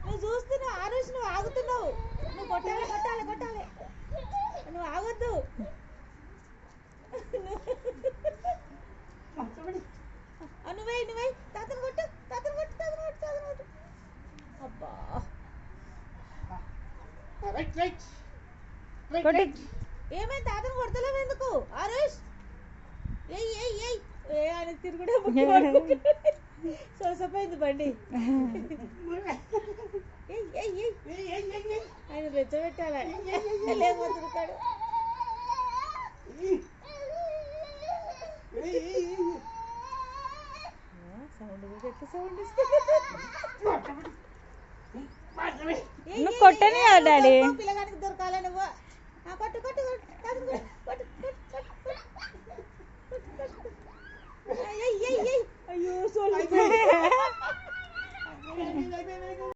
నువ్వు చూస్తున్నావు ఆరుష్, నువ్వు ఆగుతున్నావు. నువ్వు కొట్టాలి కొట్టాలి కొట్టాలి, నువ్వు ఆగొద్దు. నువ్వే నువ్వే తాతను కొట్టు తాతను కొట్టు తాతను కొట్టు తాతను కొట్టు. అబ్బా ఏమైంది తాతను కొడతలేవు ఎందుకు ఆరుష్? ఎయ్ ఎయ్ ఎయ్ ఏ ఆయన తిరుగుడే సొసపోయింది బండి. ఆయన రెచ్చబెట్టాలి లేకపోతే తిరుగుతాడు. సౌండ్ కూడా ఎట్లా సౌండ్ నువ్వు కొట్టని కదా డాడీ. పిల్లగానికి దొరకాలి నువ్వు. కొట్టు కొట్టు అయ్యో